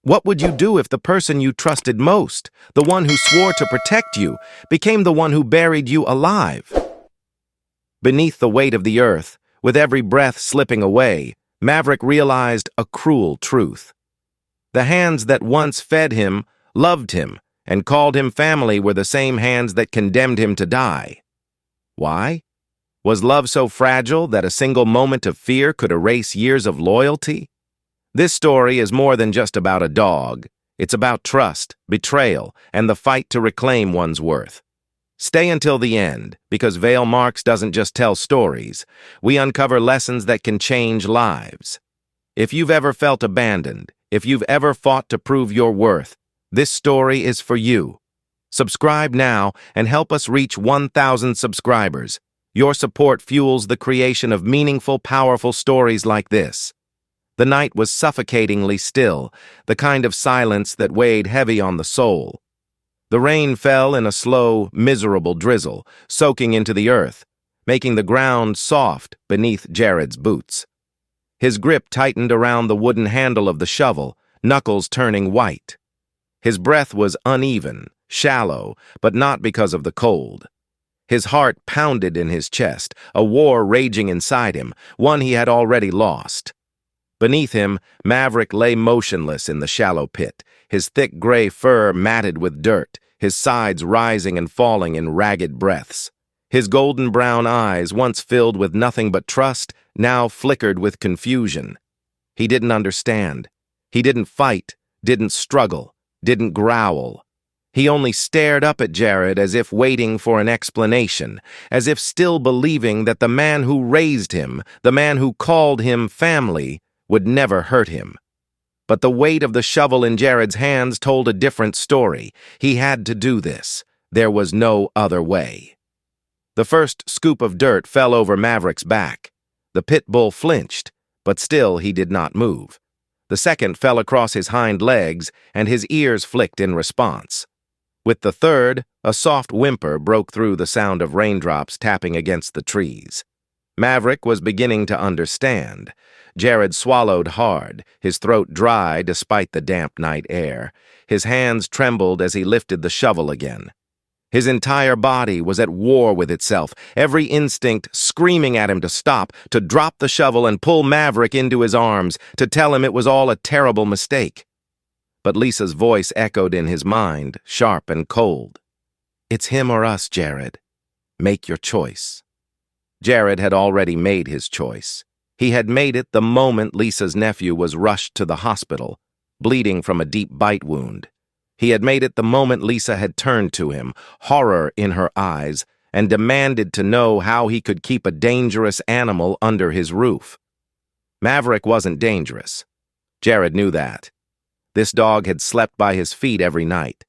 What would you do if the person you trusted most, the one who swore to protect you, became the one who buried you alive? Beneath the weight of the earth, with every breath slipping away, Maverick realized a cruel truth. The hands that once fed him, loved him, and called him family were the same hands that condemned him to die. Why? Was love so fragile that a single moment of fear could erase years of loyalty? This story is more than just about a dog. It's about trust, betrayal, and the fight to reclaim one's worth. Stay until the end, because Veil Marks doesn't just tell stories. We uncover lessons that can change lives. If you've ever felt abandoned, if you've ever fought to prove your worth, this story is for you. Subscribe now and help us reach 1,000 subscribers. Your support fuels the creation of meaningful, powerful stories like this. The night was suffocatingly still, the kind of silence that weighed heavy on the soul. The rain fell in a slow, miserable drizzle, soaking into the earth, making the ground soft beneath Jared's boots. His grip tightened around the wooden handle of the shovel, knuckles turning white. His breath was uneven, shallow, but not because of the cold. His heart pounded in his chest, a war raging inside him, one he had already lost. Beneath him, Maverick lay motionless in the shallow pit, his thick gray fur matted with dirt, his sides rising and falling in ragged breaths. His golden brown eyes, once filled with nothing but trust, now flickered with confusion. He didn't understand. He didn't fight, didn't struggle, didn't growl. He only stared up at Jared as if waiting for an explanation, as if still believing that the man who raised him, the man who called him family, would never hurt him. But the weight of the shovel in Jared's hands told a different story. He had to do this. There was no other way. The first scoop of dirt fell over Maverick's back. The pit bull flinched, but still he did not move. The second fell across his hind legs, and his ears flicked in response. With the third, a soft whimper broke through the sound of raindrops tapping against the trees. Maverick was beginning to understand. Jared swallowed hard, his throat dry despite the damp night air. His hands trembled as he lifted the shovel again. His entire body was at war with itself, every instinct screaming at him to stop, to drop the shovel and pull Maverick into his arms, to tell him it was all a terrible mistake. But Lisa's voice echoed in his mind, sharp and cold. "It's him or us, Jared. Make your choice." Jared had already made his choice. He had made it the moment Lisa's nephew was rushed to the hospital, bleeding from a deep bite wound. He had made it the moment Lisa had turned to him, horror in her eyes, and demanded to know how he could keep a dangerous animal under his roof. Maverick wasn't dangerous. Jared knew that. This dog had slept by his feet every night,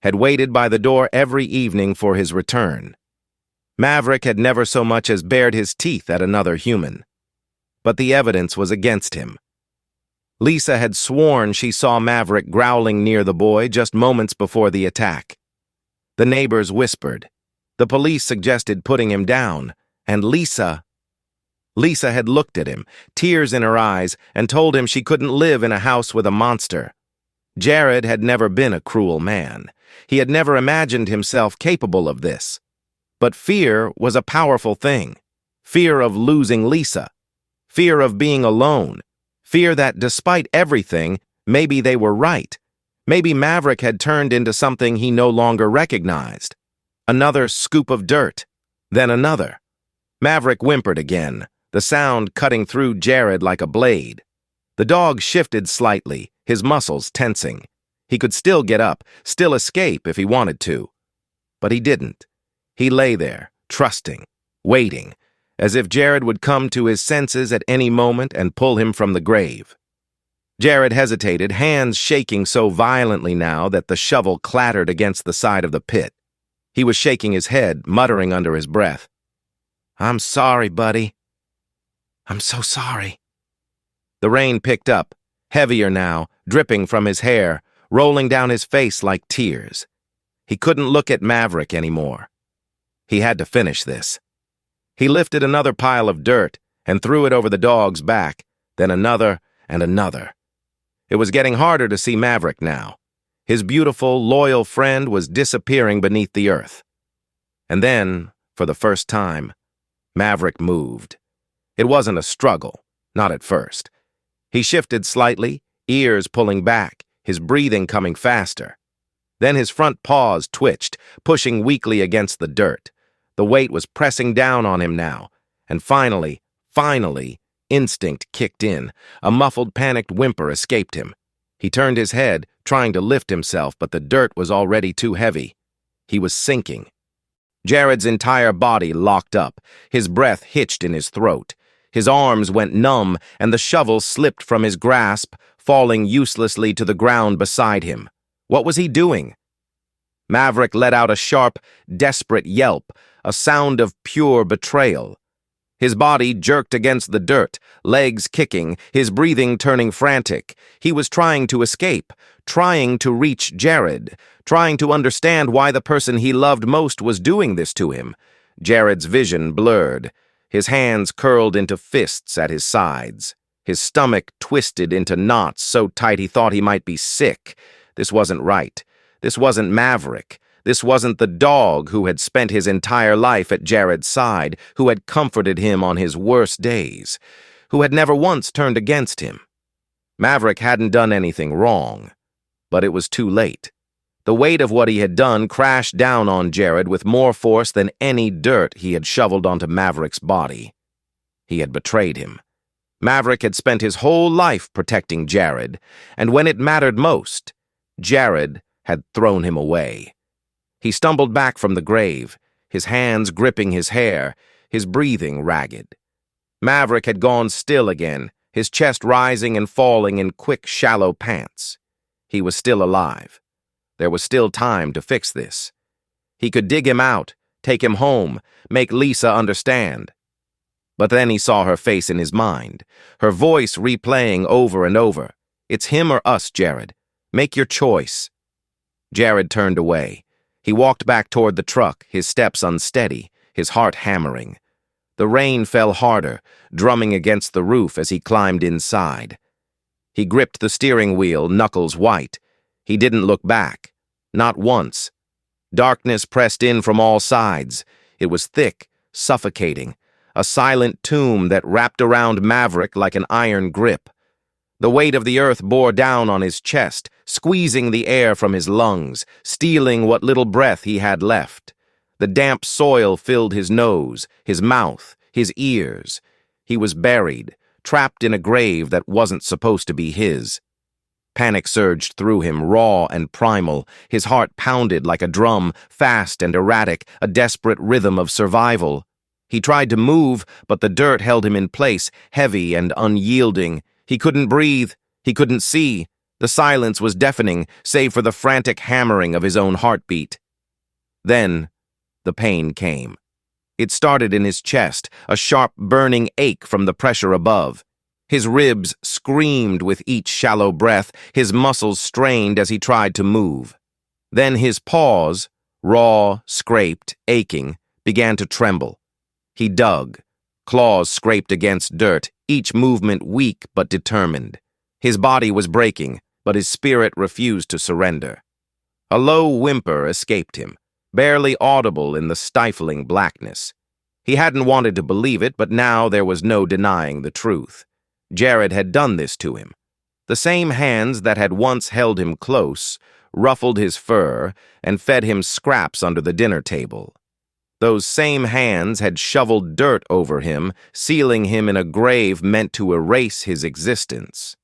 had waited by the door every evening for his return. Maverick had never so much as bared his teeth at another human. But the evidence was against him. Lisa had sworn she saw Maverick growling near the boy just moments before the attack. The neighbors whispered. The police suggested putting him down, and Lisa had looked at him, tears in her eyes, and told him she couldn't live in a house with a monster. Jared had never been a cruel man. He had never imagined himself capable of this. But fear was a powerful thing. Fear of losing Lisa. Fear of being alone. Fear that despite everything, maybe they were right. Maybe Maverick had turned into something he no longer recognized. Another scoop of dirt. Then another. Maverick whimpered again, the sound cutting through Jared like a blade. The dog shifted slightly, his muscles tensing. He could still get up, still escape if he wanted to. But he didn't. He lay there, trusting, waiting, as if Jared would come to his senses at any moment and pull him from the grave. Jared hesitated, hands shaking so violently now that the shovel clattered against the side of the pit. He was shaking his head, muttering under his breath. "I'm sorry, buddy. I'm so sorry." The rain picked up, heavier now, dripping from his hair, rolling down his face like tears. He couldn't look at Maverick anymore. He had to finish this. He lifted another pile of dirt and threw it over the dog's back, then another and another. It was getting harder to see Maverick now. His beautiful, loyal friend was disappearing beneath the earth. And then, for the first time, Maverick moved. It wasn't a struggle, not at first. He shifted slightly, ears pulling back, his breathing coming faster. Then his front paws twitched, pushing weakly against the dirt. The weight was pressing down on him now, and finally, instinct kicked in. A muffled, panicked whimper escaped him. He turned his head, trying to lift himself, but the dirt was already too heavy. He was sinking. Jared's entire body locked up, his breath hitched in his throat. His arms went numb, and the shovel slipped from his grasp, falling uselessly to the ground beside him. What was he doing? Maverick let out a sharp, desperate yelp, a sound of pure betrayal. His body jerked against the dirt, legs kicking, his breathing turning frantic. He was trying to escape, trying to reach Jared, trying to understand why the person he loved most was doing this to him. Jared's vision blurred. His hands curled into fists at his sides. His stomach twisted into knots so tight he thought he might be sick. This wasn't right. This wasn't Maverick. This wasn't the dog who had spent his entire life at Jared's side, who had comforted him on his worst days, who had never once turned against him. Maverick hadn't done anything wrong, but it was too late. The weight of what he had done crashed down on Jared with more force than any dirt he had shoveled onto Maverick's body. He had betrayed him. Maverick had spent his whole life protecting Jared, and when it mattered most, Jared had thrown him away. He stumbled back from the grave, his hands gripping his hair, his breathing ragged. Maverick had gone still again, his chest rising and falling in quick, shallow pants. He was still alive. There was still time to fix this. He could dig him out, take him home, make Lisa understand. But then he saw her face in his mind, her voice replaying over and over. "It's him or us, Jared. Make your choice." Jared turned away. He walked back toward the truck, his steps unsteady, his heart hammering. The rain fell harder, drumming against the roof as he climbed inside. He gripped the steering wheel, knuckles white. He didn't look back. Not once. Darkness pressed in from all sides. It was thick, suffocating, a silent tomb that wrapped around Maverick like an iron grip. The weight of the earth bore down on his chest, squeezing the air from his lungs, stealing what little breath he had left. The damp soil filled his nose, his mouth, his ears. He was buried, trapped in a grave that wasn't supposed to be his. Panic surged through him, raw and primal. His heart pounded like a drum, fast and erratic, a desperate rhythm of survival. He tried to move, but the dirt held him in place, heavy and unyielding. He couldn't breathe. He couldn't see. The silence was deafening, save for the frantic hammering of his own heartbeat. Then, the pain came. It started in his chest, a sharp, burning ache from the pressure above. His ribs screamed with each shallow breath, his muscles strained as he tried to move. Then his paws, raw, scraped, aching, began to tremble. He dug. Claws scraped against dirt, each movement weak but determined. His body was breaking, but his spirit refused to surrender. A low whimper escaped him, barely audible in the stifling blackness. He hadn't wanted to believe it, but now there was no denying the truth. Jared had done this to him. The same hands that had once held him close, ruffled his fur, and fed him scraps under the dinner table. Those same hands had shoveled dirt over him, sealing him in a grave meant to erase his existence.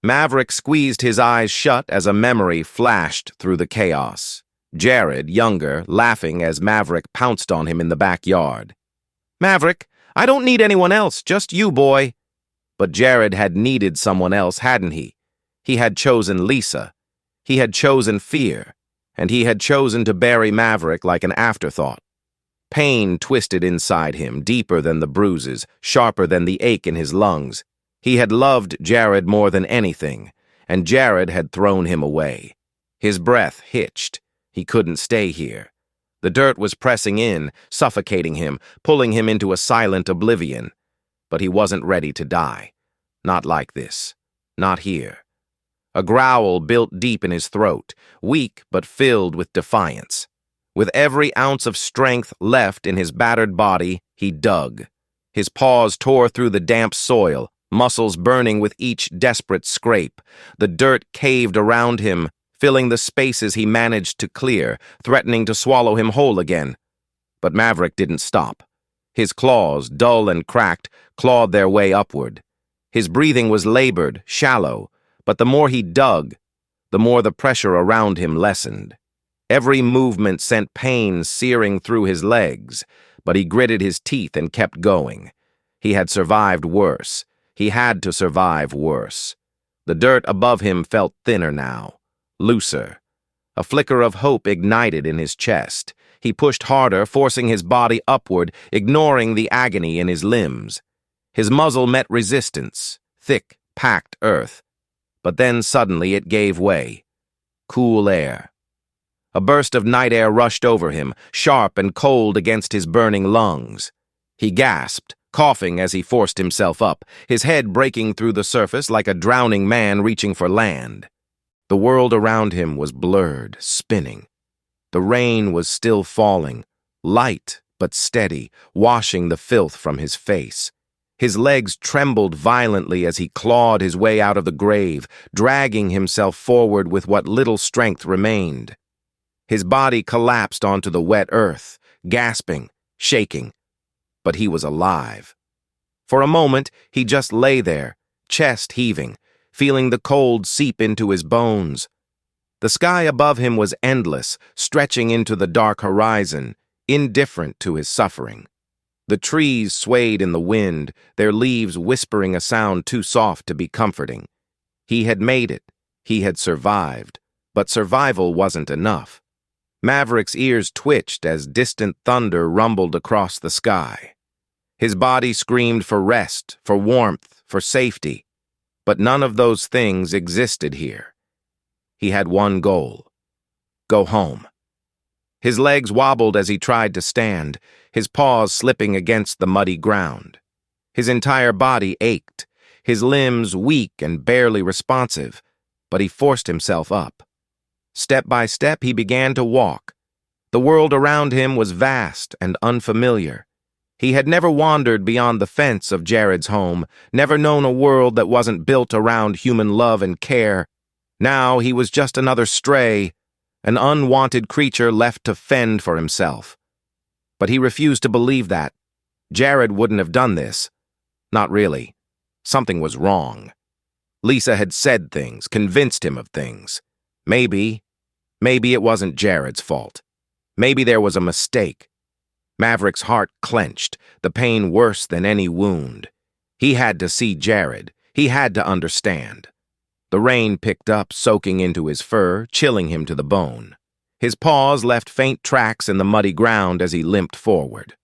Maverick squeezed his eyes shut as a memory flashed through the chaos. Jared, younger, laughing as Maverick pounced on him in the backyard. "Maverick, I don't need anyone else, just you, boy." But Jared had needed someone else, hadn't he? He had chosen Lisa. He had chosen fear. And he had chosen to bury Maverick like an afterthought. Pain twisted inside him, deeper than the bruises, sharper than the ache in his lungs. He had loved Jared more than anything, and Jared had thrown him away. His breath hitched. He couldn't stay here. The dirt was pressing in, suffocating him, pulling him into a silent oblivion. But he wasn't ready to die. Not like this. Not here. A growl built deep in his throat, weak but filled with defiance. With every ounce of strength left in his battered body, he dug. His paws tore through the damp soil, muscles burning with each desperate scrape. The dirt caved around him, filling the spaces he managed to clear, threatening to swallow him whole again. But Maverick didn't stop. His claws, dull and cracked, clawed their way upward. His breathing was labored, shallow, but the more he dug, the more the pressure around him lessened. Every movement sent pain searing through his legs, but he gritted his teeth and kept going. He had survived worse. He had to survive worse. The dirt above him felt thinner now, looser. A flicker of hope ignited in his chest. He pushed harder, forcing his body upward, ignoring the agony in his limbs. His muzzle met resistance, thick, packed earth. But then suddenly it gave way. Cool air. A burst of night air rushed over him, sharp and cold against his burning lungs. He gasped, coughing as he forced himself up, his head breaking through the surface like a drowning man reaching for land. The world around him was blurred, spinning. The rain was still falling, light but steady, washing the filth from his face. His legs trembled violently as he clawed his way out of the grave, dragging himself forward with what little strength remained. His body collapsed onto the wet earth, gasping, shaking. But he was alive. For a moment, he just lay there, chest heaving, feeling the cold seep into his bones. The sky above him was endless, stretching into the dark horizon, indifferent to his suffering. The trees swayed in the wind, their leaves whispering a sound too soft to be comforting. He had made it. He had survived. But survival wasn't enough. Maverick's ears twitched as distant thunder rumbled across the sky. His body screamed for rest, for warmth, for safety. But none of those things existed here. He had one goal: go home. His legs wobbled as he tried to stand, his paws slipping against the muddy ground. His entire body ached, his limbs weak and barely responsive, but he forced himself up. Step by step, he began to walk. The world around him was vast and unfamiliar. He had never wandered beyond the fence of Jared's home, never known a world that wasn't built around human love and care. Now he was just another stray, an unwanted creature left to fend for himself. But he refused to believe that. Jared wouldn't have done this. Not really. Something was wrong. Lisa had said things, convinced him of things. Maybe it wasn't Jared's fault. Maybe there was a mistake. Maverick's heart clenched, the pain worse than any wound. He had to see Jared. He had to understand. The rain picked up, soaking into his fur, chilling him to the bone. His paws left faint tracks in the muddy ground as he limped forward.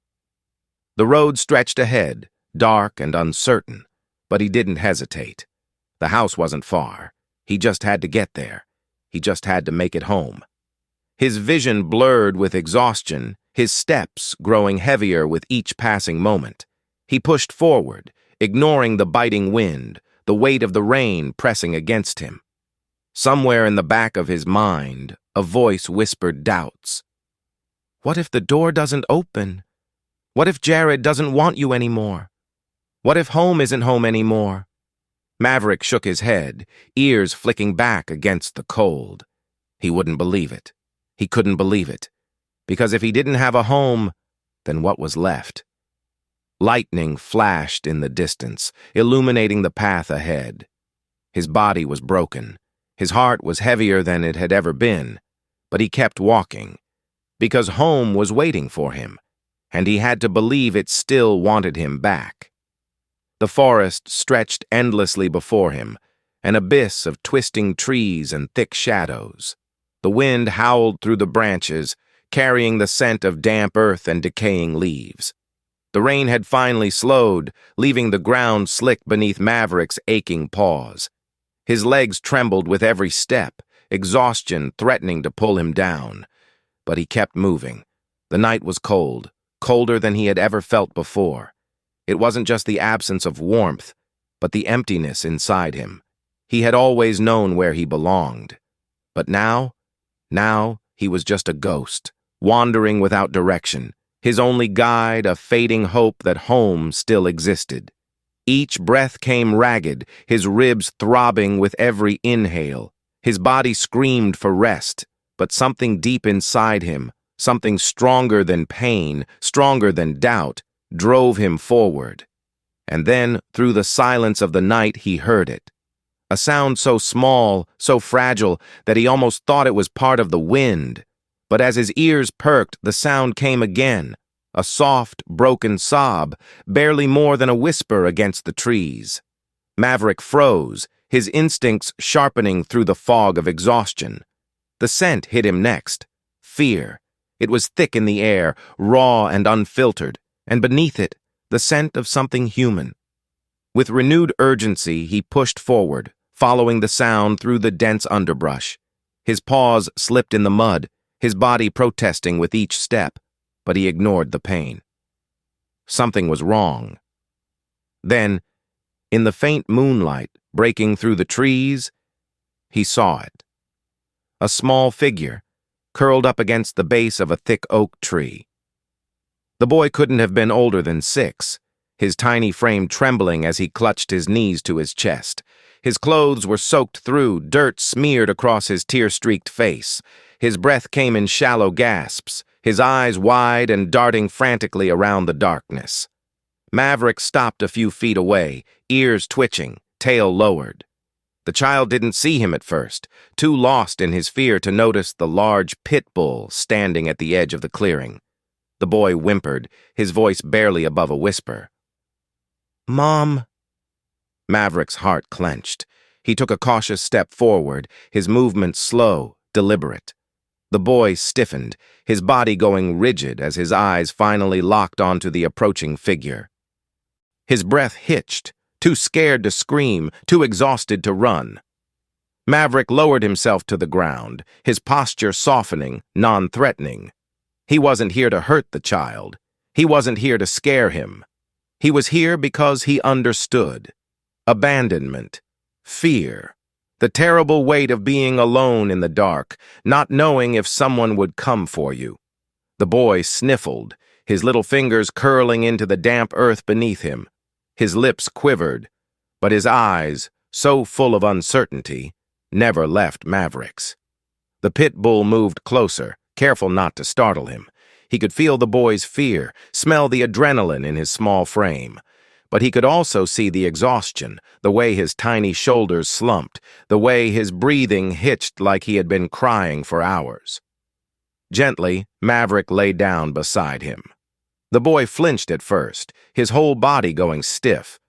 The road stretched ahead, dark and uncertain, but he didn't hesitate. The house wasn't far. He just had to get there. He just had to make it home. His vision blurred with exhaustion, his steps growing heavier with each passing moment. He pushed forward, ignoring the biting wind, the weight of the rain pressing against him. Somewhere in the back of his mind, a voice whispered doubts. What if the door doesn't open? What if Jared doesn't want you anymore? What if home isn't home anymore? Maverick shook his head, ears flicking back against the cold. He wouldn't believe it. He couldn't believe it. Because if he didn't have a home, then what was left? Lightning flashed in the distance, illuminating the path ahead. His body was broken. His heart was heavier than it had ever been. But he kept walking. Because home was waiting for him, and he had to believe it still wanted him back. The forest stretched endlessly before him, an abyss of twisting trees and thick shadows. The wind howled through the branches, carrying the scent of damp earth and decaying leaves. The rain had finally slowed, leaving the ground slick beneath Maverick's aching paws. His legs trembled with every step, exhaustion threatening to pull him down. But he kept moving. The night was cold, colder than he had ever felt before. It wasn't just the absence of warmth, but the emptiness inside him. He had always known where he belonged. But now he was just a ghost, wandering without direction, his only guide a fading hope that home still existed. Each breath came ragged, his ribs throbbing with every inhale. His body screamed for rest, but something deep inside him, something stronger than pain, stronger than doubt, drove him forward. And then, through the silence of the night, he heard it. A sound so small, so fragile, that he almost thought it was part of the wind. But as his ears perked, the sound came again, a soft, broken sob, barely more than a whisper against the trees. Maverick froze, his instincts sharpening through the fog of exhaustion. The scent hit him next. Fear. It was thick in the air, raw and unfiltered, and beneath it, the scent of something human. With renewed urgency, he pushed forward, following the sound through the dense underbrush. His paws slipped in the mud, his body protesting with each step, but he ignored the pain. Something was wrong. Then, in the faint moonlight breaking through the trees, he saw it. A small figure, curled up against the base of a thick oak tree. The boy couldn't have been older than 6, his tiny frame trembling as he clutched his knees to his chest. His clothes were soaked through, dirt smeared across his tear-streaked face. His breath came in shallow gasps, his eyes wide and darting frantically around the darkness. Maverick stopped a few feet away, ears twitching, tail lowered. The child didn't see him at first, too lost in his fear to notice the large pitbull standing at the edge of the clearing. The boy whimpered, his voice barely above a whisper. "Mom." Maverick's heart clenched. He took a cautious step forward, his movements slow, deliberate. The boy stiffened, his body going rigid as his eyes finally locked onto the approaching figure. His breath hitched, too scared to scream, too exhausted to run. Maverick lowered himself to the ground, his posture softening, non-threatening. He wasn't here to hurt the child. He wasn't here to scare him. He was here because he understood. Abandonment, fear, the terrible weight of being alone in the dark, not knowing if someone would come for you. The boy sniffled, his little fingers curling into the damp earth beneath him. His lips quivered, but his eyes, so full of uncertainty, never left Maverick's. The pit bull moved closer, careful not to startle him. He could feel the boy's fear, smell the adrenaline in his small frame. But he could also see the exhaustion, the way his tiny shoulders slumped, the way his breathing hitched like he had been crying for hours. Gently, Maverick lay down beside him. The boy flinched at first, his whole body going stiff.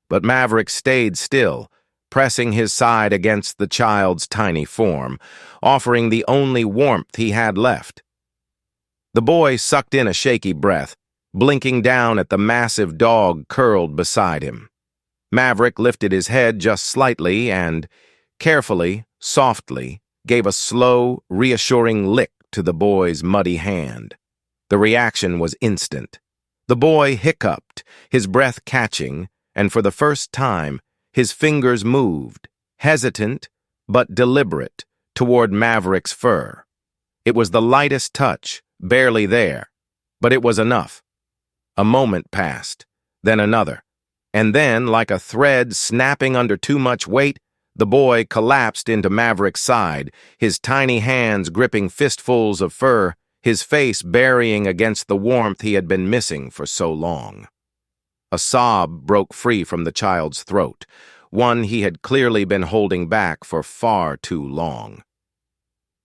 But Maverick stayed still, pressing his side against the child's tiny form, offering the only warmth he had left. The boy sucked in a shaky breath, blinking down at the massive dog curled beside him. Maverick lifted his head just slightly and, carefully, softly, gave a slow, reassuring lick to the boy's muddy hand. The reaction was instant. The boy hiccuped, his breath catching, and for the first time, his fingers moved, hesitant but deliberate, toward Maverick's fur. It was the lightest touch, barely there, but it was enough. A moment passed, then another, and then, like a thread snapping under too much weight, the boy collapsed into Maverick's side, his tiny hands gripping fistfuls of fur, his face burying against the warmth he had been missing for so long. A sob broke free from the child's throat, one he had clearly been holding back for far too long.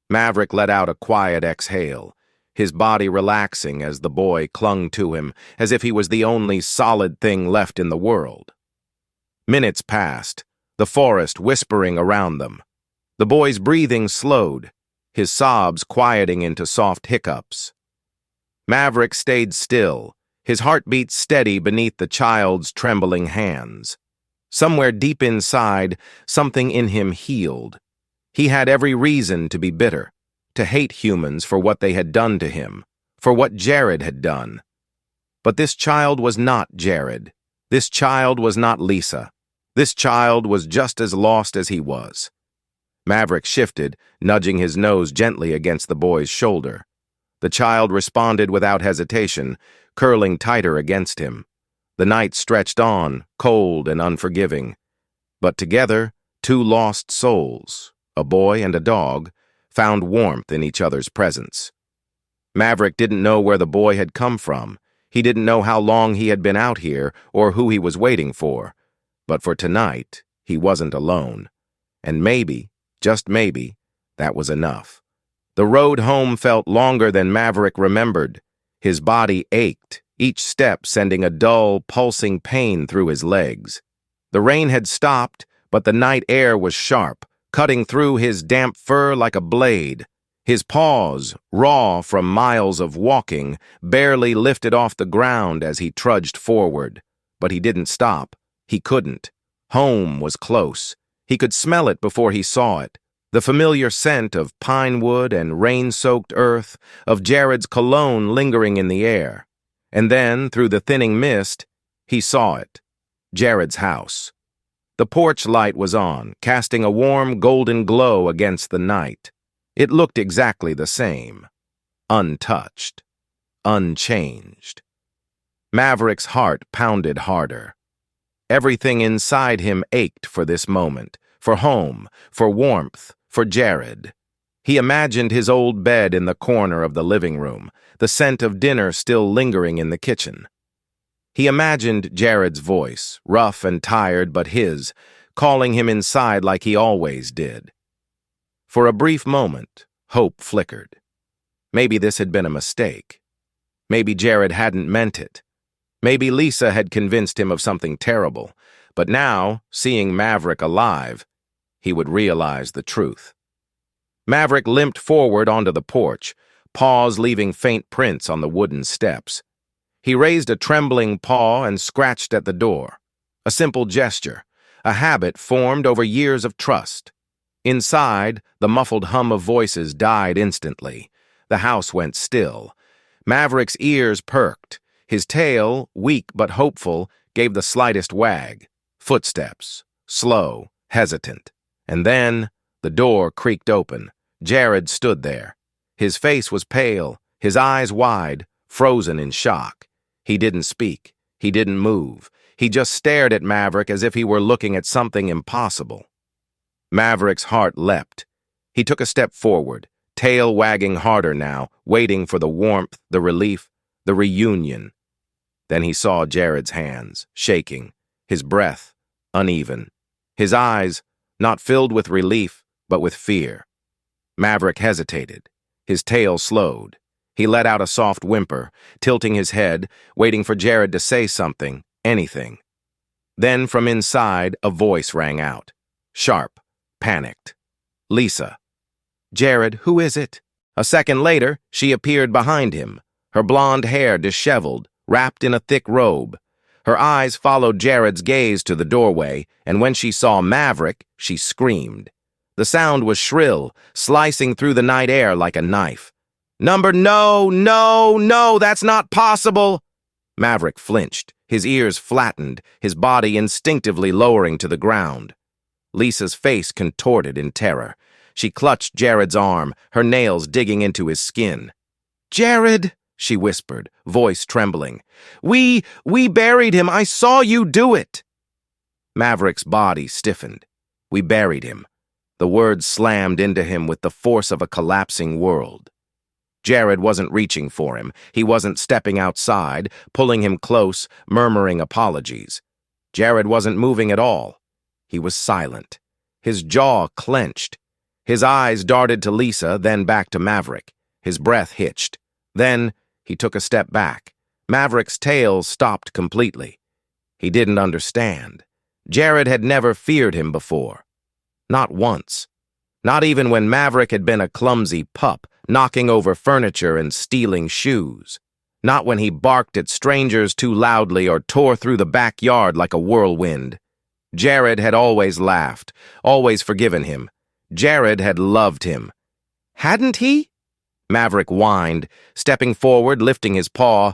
Maverick let out a quiet exhale, his body relaxing as the boy clung to him, as if he was the only solid thing left in the world. Minutes passed, the forest whispering around them. The boy's breathing slowed, his sobs quieting into soft hiccups. Maverick stayed still, his heartbeat steady beneath the child's trembling hands. Somewhere deep inside, something in him healed. He had every reason to be bitter, to hate humans for what they had done to him, for what Jared had done. But this child was not Jared. This child was not Lisa. This child was just as lost as he was. Maverick shifted, nudging his nose gently against the boy's shoulder. The child responded without hesitation, curling tighter against him. The night stretched on, cold and unforgiving. But together, two lost souls, a boy and a dog, found warmth in each other's presence. Maverick didn't know where the boy had come from. He didn't know how long he had been out here or who he was waiting for. But for tonight, he wasn't alone. And maybe, just maybe, that was enough. The road home felt longer than Maverick remembered. His body ached, each step sending a dull, pulsing pain through his legs. The rain had stopped, but the night air was sharp, cutting through his damp fur like a blade. His paws, raw from miles of walking, barely lifted off the ground as he trudged forward. But he didn't stop. He couldn't. Home was close. He could smell it before he saw it. The familiar scent of pine wood and rain-soaked earth, of Jared's cologne lingering in the air. And then, through the thinning mist, he saw it. Jared's house. The porch light was on, casting a warm golden glow against the night. It looked exactly the same. Untouched. Unchanged. Maverick's heart pounded harder. Everything inside him ached for this moment, for home, for warmth, for Jared. He imagined his old bed in the corner of the living room, the scent of dinner still lingering in the kitchen. He imagined Jared's voice, rough and tired but his, calling him inside like he always did. For a brief moment, hope flickered. Maybe this had been a mistake. Maybe Jared hadn't meant it. Maybe Lisa had convinced him of something terrible, but now, seeing Maverick alive, he would realize the truth. Maverick limped forward onto the porch, paws leaving faint prints on the wooden steps. He raised a trembling paw and scratched at the door. A simple gesture, a habit formed over years of trust. Inside, the muffled hum of voices died instantly. The house went still. Maverick's ears perked. His tail, weak but hopeful, gave the slightest wag. Footsteps, slow, hesitant. And then, the door creaked open. Jared stood there. His face was pale, his eyes wide, frozen in shock. He didn't speak. He didn't move. He just stared at Maverick as if he were looking at something impossible. Maverick's heart leapt. He took a step forward, tail wagging harder now, waiting for the warmth, the relief, the reunion. Then he saw Jared's hands, shaking, his breath uneven, his eyes not filled with relief, but with fear. Maverick hesitated. His tail slowed. He let out a soft whimper, tilting his head, waiting for Jared to say something, anything. Then from inside, a voice rang out. Sharp, panicked. Lisa. Jared, who is it? A second later, she appeared behind him, her blonde hair disheveled, wrapped in a thick robe. Her eyes followed Jared's gaze to the doorway, and when she saw Maverick, she screamed. The sound was shrill, slicing through the night air like a knife. No, that's not possible! Maverick flinched, his ears flattened, his body instinctively lowering to the ground. Lisa's face contorted in terror. She clutched Jared's arm, her nails digging into his skin. Jared, she whispered, voice trembling. We buried him. I saw you do it. Maverick's body stiffened. We buried him. The words slammed into him with the force of a collapsing world. Jared wasn't reaching for him. He wasn't stepping outside, pulling him close, murmuring apologies. Jared wasn't moving at all. He was silent. His jaw clenched. His eyes darted to Lisa, then back to Maverick. His breath hitched. Then he took a step back. Maverick's tail stopped completely. He didn't understand. Jared had never feared him before. Not once. Not even when Maverick had been a clumsy pup, knocking over furniture and stealing shoes. Not when he barked at strangers too loudly or tore through the backyard like a whirlwind. Jared had always laughed, always forgiven him. Jared had loved him. Hadn't he? Maverick whined, stepping forward, lifting his paw.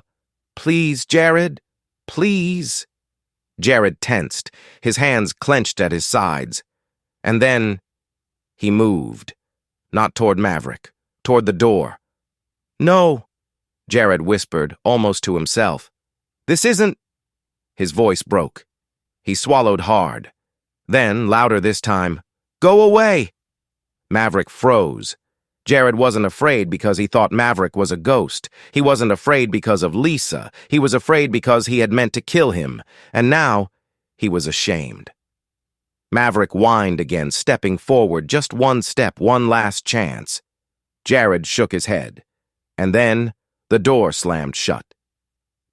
Please, Jared, please. Jared tensed, his hands clenched at his sides. And then he moved. Not toward Maverick, toward the door. "No," Jared whispered, almost to himself. "This isn't—" His voice broke. He swallowed hard. Then, louder this time, "Go away!" Maverick froze. Jared wasn't afraid because he thought Maverick was a ghost. He wasn't afraid because of Lisa. He was afraid because he had meant to kill him. And now, he was ashamed. Maverick whined again, stepping forward, just one step, one last chance. Jared shook his head. And then, the door slammed shut.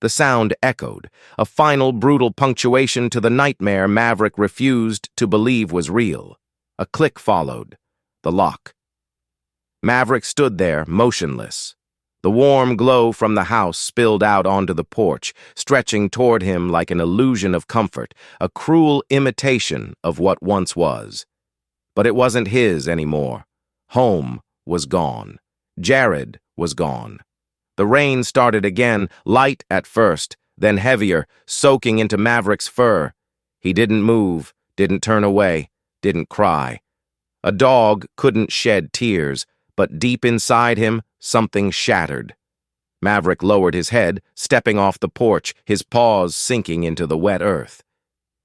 The sound echoed, a final brutal punctuation to the nightmare Maverick refused to believe was real. A click followed. The lock. Maverick stood there, motionless. The warm glow from the house spilled out onto the porch, stretching toward him like an illusion of comfort, a cruel imitation of what once was. But it wasn't his anymore. Home was gone. Jared was gone. The rain started again, light at first, then heavier, soaking into Maverick's fur. He didn't move, didn't turn away, didn't cry. A dog couldn't shed tears, but deep inside him, something shattered. Maverick lowered his head, stepping off the porch, his paws sinking into the wet earth.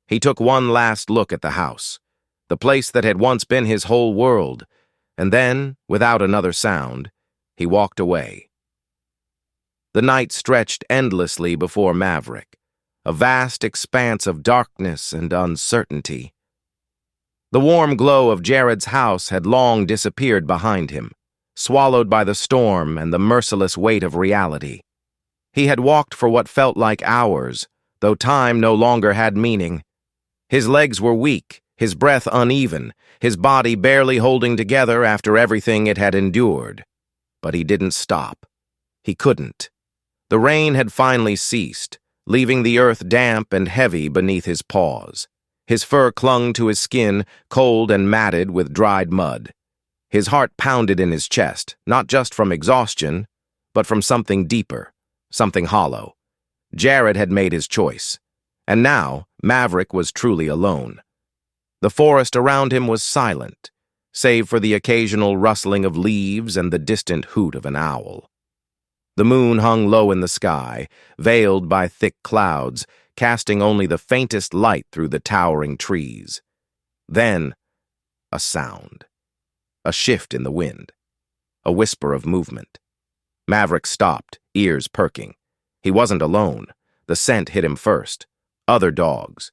He took one last look at the house, the place that had once been his whole world, and then, without another sound, he walked away. The night stretched endlessly before Maverick, a vast expanse of darkness and uncertainty. The warm glow of Jared's house had long disappeared behind him, swallowed by the storm and the merciless weight of reality. He had walked for what felt like hours, though time no longer had meaning. His legs were weak, his breath uneven, his body barely holding together after everything it had endured. But he didn't stop. He couldn't. The rain had finally ceased, leaving the earth damp and heavy beneath his paws. His fur clung to his skin, cold and matted with dried mud. His heart pounded in his chest, not just from exhaustion, but from something deeper, something hollow. Jared had made his choice, and now Maverick was truly alone. The forest around him was silent, save for the occasional rustling of leaves and the distant hoot of an owl. The moon hung low in the sky, veiled by thick clouds, casting only the faintest light through the towering trees. Then, a sound. A shift in the wind. A whisper of movement. Maverick stopped, ears perking. He wasn't alone. The scent hit him first. Other dogs.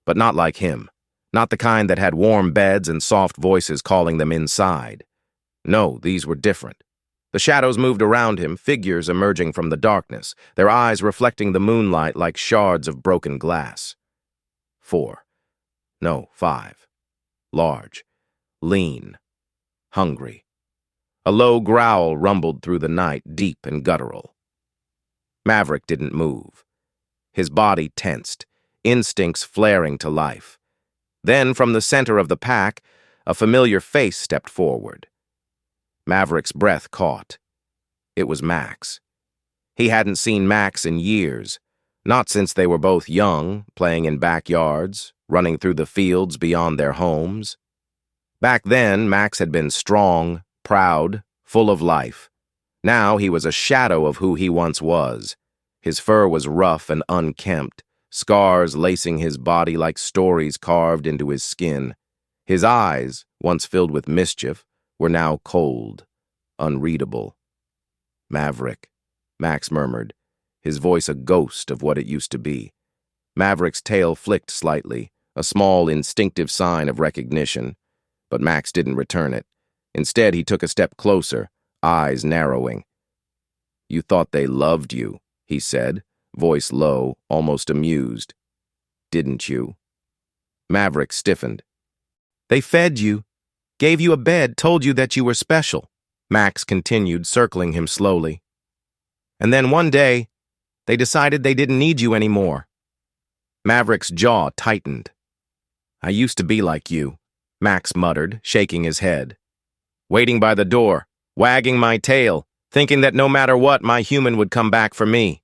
But not like him. Not the kind that had warm beds and soft voices calling them inside. No, these were different. The shadows moved around him, figures emerging from the darkness, their eyes reflecting the moonlight like shards of broken glass. 4. No, 5. Large. Lean. Hungry. A low growl rumbled through the night, deep and guttural. Maverick didn't move. His body tensed, instincts flaring to life. Then, from the center of the pack, a familiar face stepped forward. Maverick's breath caught. It was Max. He hadn't seen Max in years, not since they were both young, playing in backyards, running through the fields beyond their homes. Back then, Max had been strong, proud, full of life. Now he was a shadow of who he once was. His fur was rough and unkempt, scars lacing his body like stories carved into his skin. His eyes, once filled with mischief, were now cold, unreadable. "Maverick," Max murmured, his voice a ghost of what it used to be. Maverick's tail flicked slightly, a small instinctive sign of recognition, but Max didn't return it. Instead, he took a step closer, eyes narrowing. "You thought they loved you," he said, voice low, almost amused. "Didn't you?" Maverick stiffened. "They fed you, gave you a bed, told you that you were special," Max continued, circling him slowly. "And then one day, they decided they didn't need you anymore." Maverick's jaw tightened. "I used to be like you," Max muttered, shaking his head. "Waiting by the door, wagging my tail, thinking that no matter what, my human would come back for me."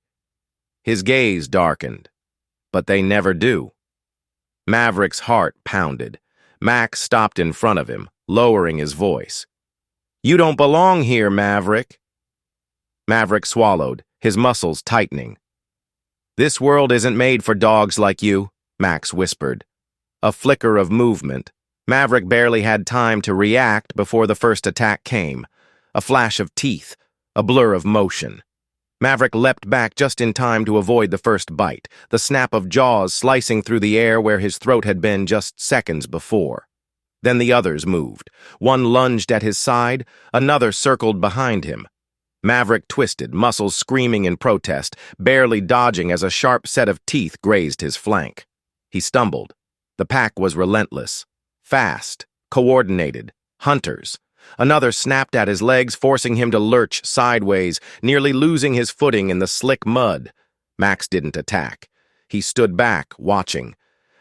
His gaze darkened. "But they never do," Maverick's heart pounded. Max stopped in front of him, lowering his voice. "You don't belong here, Maverick." Maverick swallowed, his muscles tightening. "This world isn't made for dogs like you," Max whispered. A flicker of movement. Maverick barely had time to react before the first attack came. A flash of teeth, a blur of motion. Maverick leapt back just in time to avoid the first bite, the snap of jaws slicing through the air where his throat had been just seconds before. Then the others moved. One lunged at his side, another circled behind him. Maverick twisted, muscles screaming in protest, barely dodging as a sharp set of teeth grazed his flank. He stumbled. The pack was relentless. Fast, coordinated, hunters. Another snapped at his legs, forcing him to lurch sideways, nearly losing his footing in the slick mud. Max didn't attack. He stood back, watching.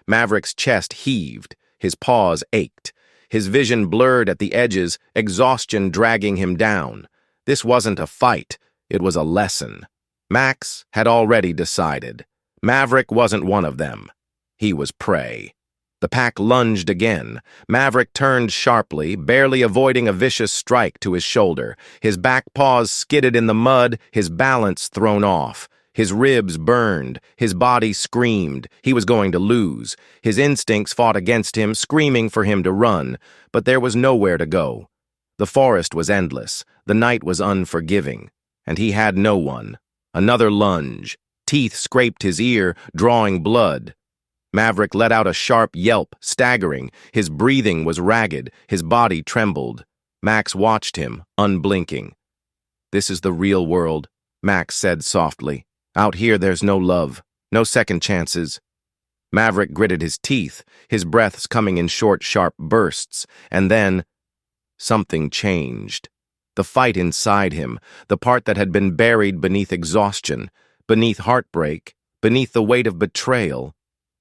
Maverick's chest heaved. His paws ached. His vision blurred at the edges, exhaustion dragging him down. This wasn't a fight. It was a lesson. Max had already decided. Maverick wasn't one of them. He was prey. The pack lunged again. Maverick turned sharply, barely avoiding a vicious strike to his shoulder. His back paws skidded in the mud, his balance thrown off. His ribs burned. His body screamed. He was going to lose. His instincts fought against him, screaming for him to run. But there was nowhere to go. The forest was endless. The night was unforgiving. And he had no one. Another lunge. Teeth scraped his ear, drawing blood. Maverick let out a sharp yelp, staggering. His breathing was ragged. His body trembled. Max watched him, unblinking. "This is the real world," Max said softly. "Out here there's no love, no second chances." Maverick gritted his teeth, his breaths coming in short, sharp bursts, and then something changed. The fight inside him, the part that had been buried beneath exhaustion, beneath heartbreak, beneath the weight of betrayal,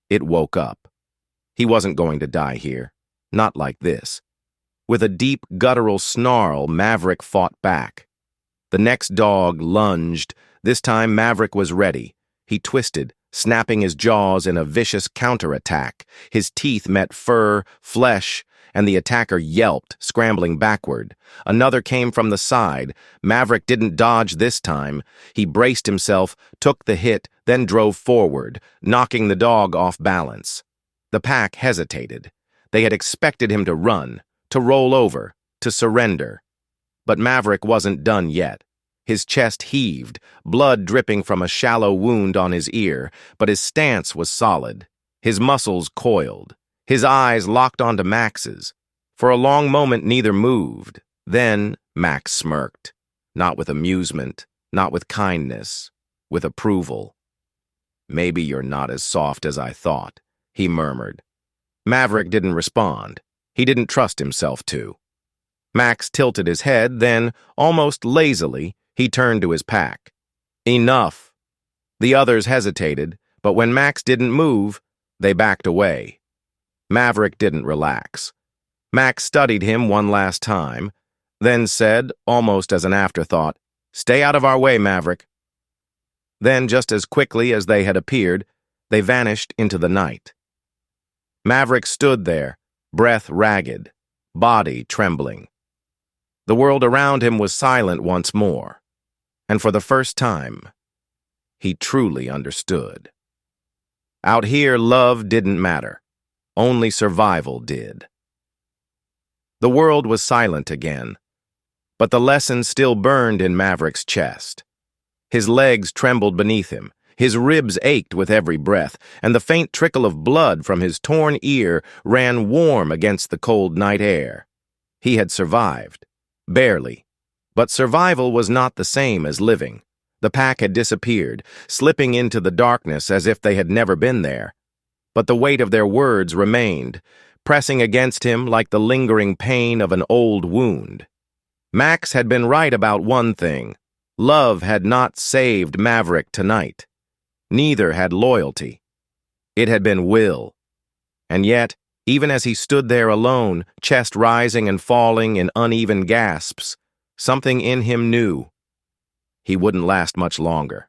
it woke up. He wasn't going to die here. Not like this. With a deep, guttural snarl, Maverick fought back. The next dog lunged. This time, Maverick was ready. He twisted, snapping his jaws in a vicious counterattack. His teeth met fur, flesh, and the attacker yelped, scrambling backward. Another came from the side. Maverick didn't dodge this time. He braced himself, took the hit, then drove forward, knocking the dog off balance. The pack hesitated. They had expected him to run, to roll over, to surrender. But Maverick wasn't done yet. His chest heaved, blood dripping from a shallow wound on his ear, but his stance was solid. His muscles coiled. His eyes locked onto Max's. For a long moment, neither moved. Then Max smirked. Not with amusement, not with kindness, with approval. "Maybe you're not as soft as I thought," he murmured. Maverick didn't respond. He didn't trust himself to. Max tilted his head, then, almost lazily, he turned to his pack. "Enough." The others hesitated, but when Max didn't move, they backed away. Maverick didn't relax. Max studied him one last time, then said, almost as an afterthought, "Stay out of our way, Maverick." Then, just as quickly as they had appeared, they vanished into the night. Maverick stood there, breath ragged, body trembling. The world around him was silent once more, and for the first time, he truly understood. Out here, love didn't matter. Only survival did. The world was silent again, but the lesson still burned in Maverick's chest. His legs trembled beneath him, his ribs ached with every breath, and the faint trickle of blood from his torn ear ran warm against the cold night air. He had survived. Barely. But survival was not the same as living. The pack had disappeared, slipping into the darkness as if they had never been there. But the weight of their words remained, pressing against him like the lingering pain of an old wound. Max had been right about one thing. Love had not saved Maverick tonight. Neither had loyalty. It had been will. And yet, even as he stood there alone, chest rising and falling in uneven gasps, something in him knew. He wouldn't last much longer.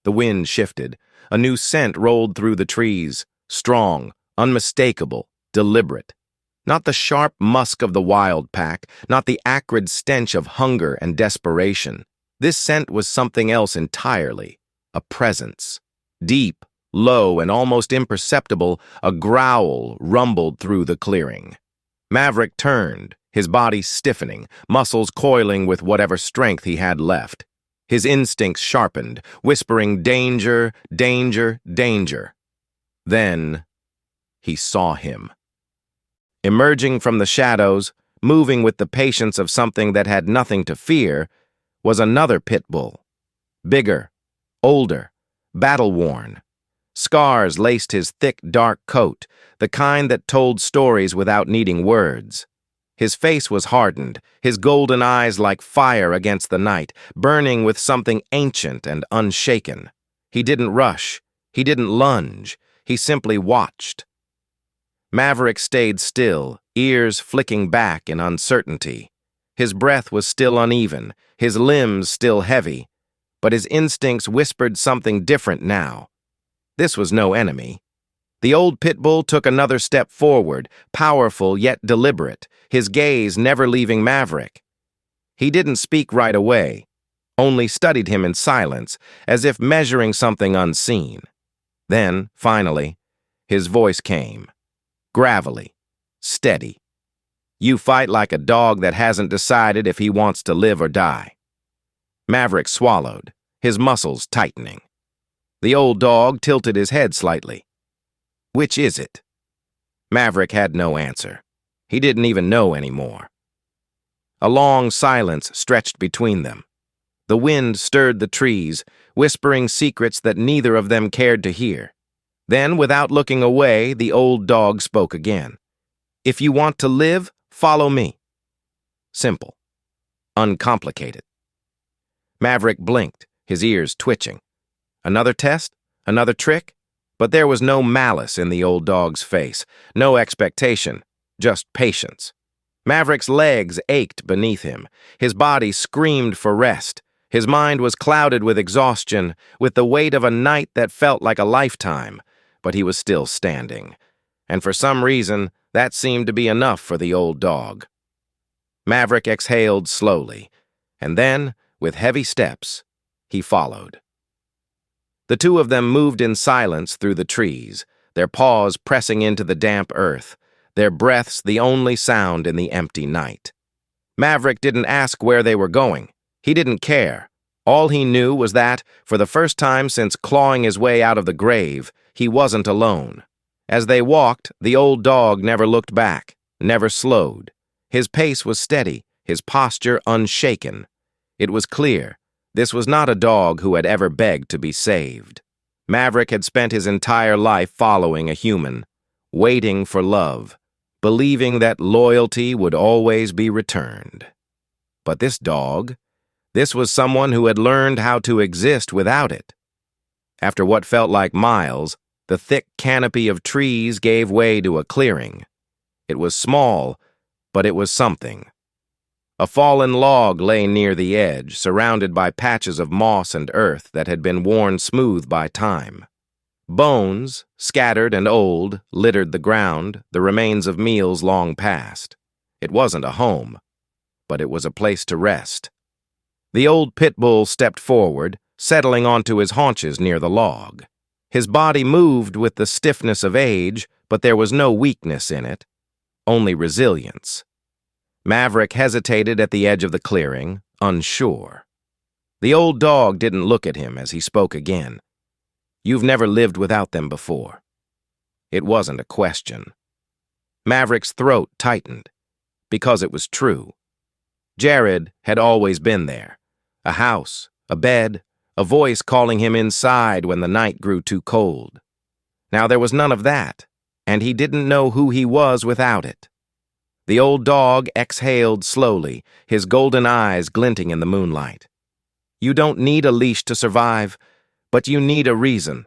The wind shifted. A new scent rolled through the trees, strong, unmistakable, deliberate. Not the sharp musk of the wild pack, not the acrid stench of hunger and desperation. This scent was something else entirely, a presence. Deep, low, and almost imperceptible, a growl rumbled through the clearing. Maverick turned, his body stiffening, muscles coiling with whatever strength he had left. His instincts sharpened, whispering danger, danger, danger. Then he saw him. Emerging from the shadows, moving with the patience of something that had nothing to fear, was another pit bull. Bigger, older, battle-worn. Scars laced his thick, dark coat, the kind that told stories without needing words. His face was hardened, his golden eyes like fire against the night, burning with something ancient and unshaken. He didn't rush, he didn't lunge, he simply watched. Maverick stayed still, ears flicking back in uncertainty. His breath was still uneven, his limbs still heavy, but his instincts whispered something different now. This was no enemy. The old pit bull took another step forward, powerful yet deliberate, his gaze never leaving Maverick. He didn't speak right away, only studied him in silence, as if measuring something unseen. Then, finally, his voice came. Gravelly, steady. You fight like a dog that hasn't decided if he wants to live or die. Maverick swallowed, his muscles tightening. The old dog tilted his head slightly. Which is it? Maverick had no answer. He didn't even know anymore. A long silence stretched between them. The wind stirred the trees, whispering secrets that neither of them cared to hear. Then, without looking away, the old dog spoke again. If you want to live, follow me. Simple. Uncomplicated. Maverick blinked, his ears twitching. Another test? Another trick? But there was no malice in the old dog's face, no expectation, just patience. Maverick's legs ached beneath him. His body screamed for rest. His mind was clouded with exhaustion, with the weight of a night that felt like a lifetime. But he was still standing. And for some reason, that seemed to be enough for the old dog. Maverick exhaled slowly, and then, with heavy steps, he followed. The two of them moved in silence through the trees, their paws pressing into the damp earth, their breaths the only sound in the empty night. Maverick didn't ask where they were going. He didn't care. All he knew was that, for the first time since clawing his way out of the grave, he wasn't alone. As they walked, the old dog never looked back, never slowed. His pace was steady, his posture unshaken. It was clear. This was not a dog who had ever begged to be saved. Maverick had spent his entire life following a human, waiting for love, believing that loyalty would always be returned. But this dog, this was someone who had learned how to exist without it. After what felt like miles, the thick canopy of trees gave way to a clearing. It was small, but it was something. A fallen log lay near the edge, surrounded by patches of moss and earth that had been worn smooth by time. Bones, scattered and old, littered the ground, the remains of meals long past. It wasn't a home, but it was a place to rest. The old pit bull stepped forward, settling onto his haunches near the log. His body moved with the stiffness of age, but there was no weakness in it, only resilience. Maverick hesitated at the edge of the clearing, unsure. The old dog didn't look at him as he spoke again. You've never lived without them before. It wasn't a question. Maverick's throat tightened, because it was true. Jared had always been there. A house, a bed, a voice calling him inside when the night grew too cold. Now there was none of that, and he didn't know who he was without it. The old dog exhaled slowly, his golden eyes glinting in the moonlight. You don't need a leash to survive, but you need a reason.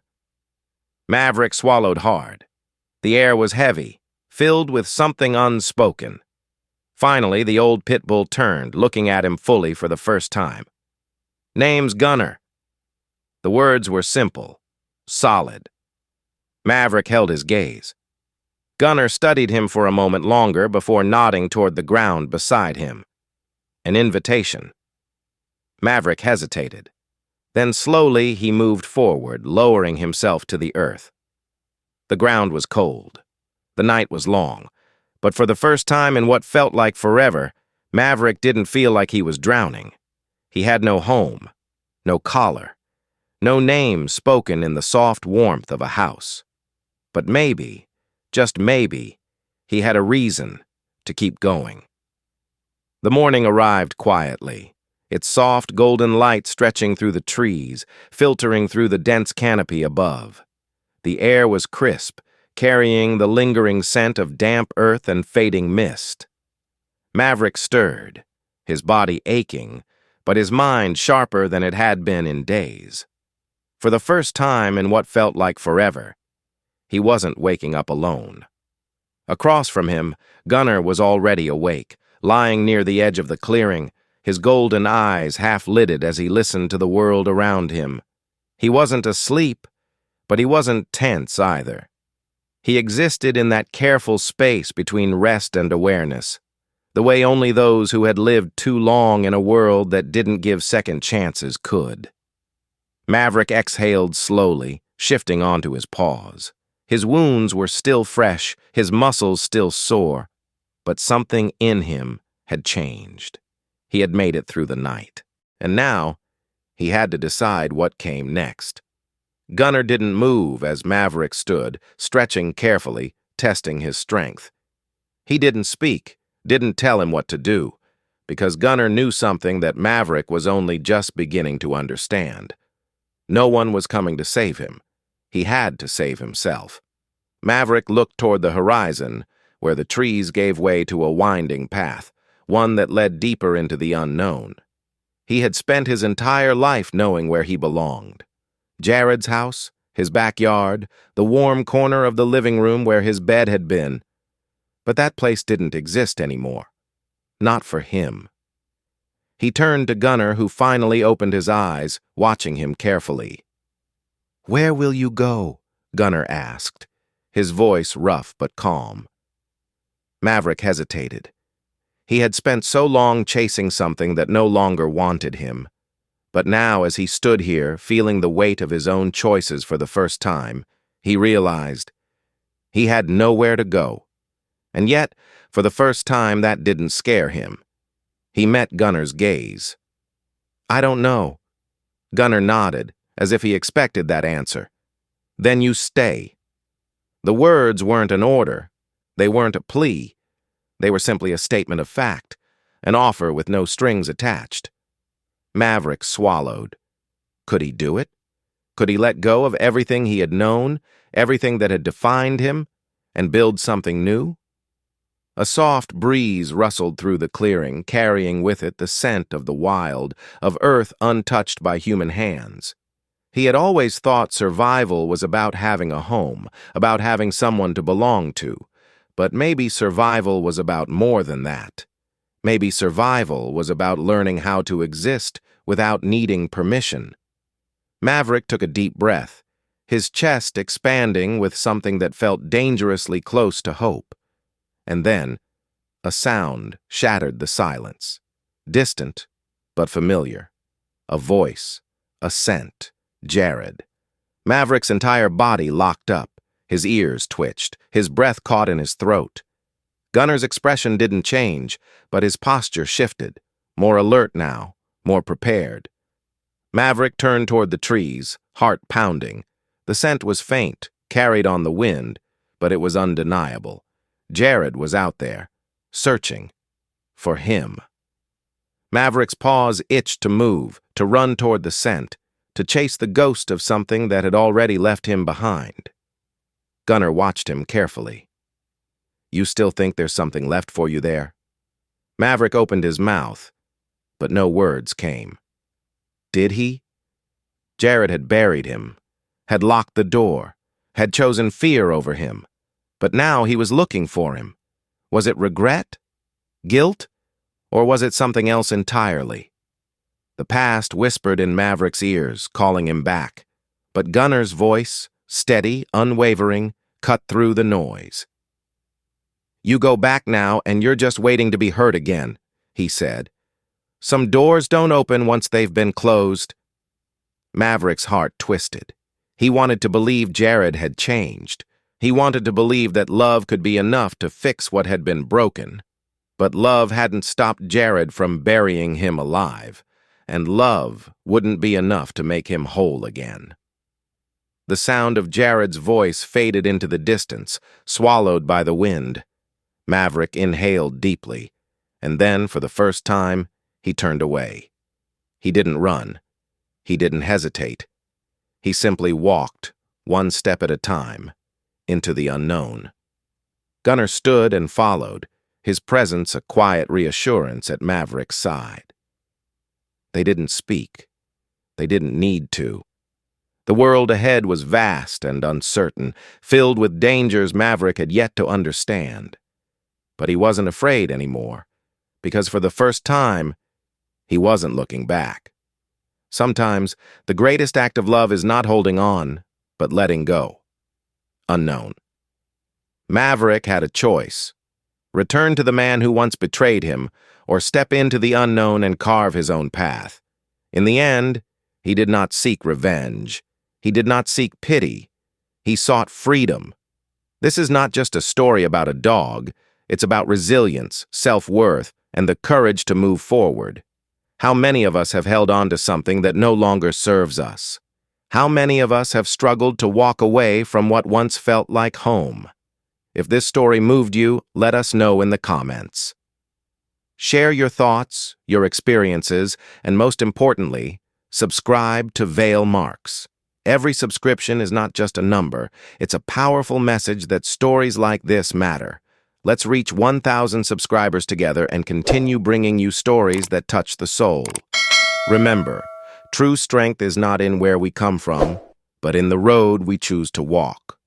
Maverick swallowed hard. The air was heavy, filled with something unspoken. Finally, the old pit bull turned, looking at him fully for the first time. Name's Gunner. The words were simple, solid. Maverick held his gaze. Gunnar studied him for a moment longer before nodding toward the ground beside him. An invitation. Maverick hesitated. Then slowly he moved forward, lowering himself to the earth. The ground was cold. The night was long. But for the first time in what felt like forever, Maverick didn't feel like he was drowning. He had no home, no collar, no name spoken in the soft warmth of a house. But maybe, just maybe, he had a reason to keep going. The morning arrived quietly, its soft golden light stretching through the trees, filtering through the dense canopy above. The air was crisp, carrying the lingering scent of damp earth and fading mist. Maverick stirred, his body aching, but his mind sharper than it had been in days. For the first time in what felt like forever, he wasn't waking up alone. Across from him, Gunnar was already awake, lying near the edge of the clearing, his golden eyes half-lidded as he listened to the world around him. He wasn't asleep, but he wasn't tense either. He existed in that careful space between rest and awareness, the way only those who had lived too long in a world that didn't give second chances could. Maverick exhaled slowly, shifting onto his paws. His wounds were still fresh, his muscles still sore, but something in him had changed. He had made it through the night, and now he had to decide what came next. Gunnar didn't move as Maverick stood, stretching carefully, testing his strength. He didn't speak, didn't tell him what to do, because Gunnar knew something that Maverick was only just beginning to understand. No one was coming to save him. He had to save himself. Maverick looked toward the horizon, where the trees gave way to a winding path, one that led deeper into the unknown. He had spent his entire life knowing where he belonged. Jared's house, his backyard, the warm corner of the living room where his bed had been. But that place didn't exist anymore. Not for him. He turned to Gunnar, who finally opened his eyes, watching him carefully. "Where will you go?" Gunnar asked, his voice rough but calm. Maverick hesitated. He had spent so long chasing something that no longer wanted him. But now, as he stood here, feeling the weight of his own choices for the first time, he realized he had nowhere to go. And yet, for the first time, that didn't scare him. He met Gunnar's gaze. "I don't know." Gunnar nodded, as if he expected that answer. "Then you stay." The words weren't an order. They weren't a plea. They were simply a statement of fact, an offer with no strings attached. Maverick swallowed. Could he do it? Could he let go of everything he had known, everything that had defined him, and build something new? A soft breeze rustled through the clearing, carrying with it the scent of the wild, of earth untouched by human hands. He had always thought survival was about having a home, about having someone to belong to, but maybe survival was about more than that. Maybe survival was about learning how to exist without needing permission. Maverick took a deep breath, his chest expanding with something that felt dangerously close to hope. And then, a sound shattered the silence. Distant, but familiar. A voice, a scent, Jared. Maverick's entire body locked up, his ears twitched, his breath caught in his throat. Gunnar's expression didn't change, but his posture shifted, more alert now, more prepared. Maverick turned toward the trees, heart pounding. The scent was faint, carried on the wind, but it was undeniable. Jared was out there, searching for him. Maverick's paws itched to move, to run toward the scent, to chase the ghost of something that had already left him behind. Gunnar watched him carefully. "You still think there's something left for you there?" Maverick opened his mouth, but no words came. Did he? Jared had buried him, had locked the door, had chosen fear over him, but now he was looking for him. Was it regret? Guilt? Or was it something else entirely? The past whispered in Maverick's ears, calling him back, but Gunnar's voice, steady, unwavering, cut through the noise. You go back now and you're just waiting to be hurt again, he said. Some doors don't open once they've been closed. Maverick's heart twisted. He wanted to believe Jared had changed. He wanted to believe that love could be enough to fix what had been broken. But love hadn't stopped Jared from burying him alive, and love wouldn't be enough to make him whole again. The sound of Jared's voice faded into the distance, swallowed by the wind. Maverick inhaled deeply, and then, for the first time, he turned away. He didn't run. He didn't hesitate. He simply walked, one step at a time, into the unknown. Gunnar stood and followed, his presence a quiet reassurance at Maverick's side. They didn't speak. They didn't need to. The world ahead was vast and uncertain, filled with dangers Maverick had yet to understand. But he wasn't afraid anymore, because for the first time, he wasn't looking back. Sometimes, the greatest act of love is not holding on, but letting go. Unknown. Maverick had a choice. Return to the man who once betrayed him, or step into the unknown and carve his own path. In the end, he did not seek revenge. He did not seek pity. He sought freedom. This is not just a story about a dog. It's about resilience, self-worth, and the courage to move forward. How many of us have held on to something that no longer serves us? How many of us have struggled to walk away from what once felt like home? If this story moved you, let us know in the comments. Share your thoughts, your experiences, and most importantly, subscribe to Veil Marks. Every subscription is not just a number, it's a powerful message that stories like this matter. Let's reach 1,000 subscribers together and continue bringing you stories that touch the soul. Remember, true strength is not in where we come from, but in the road we choose to walk.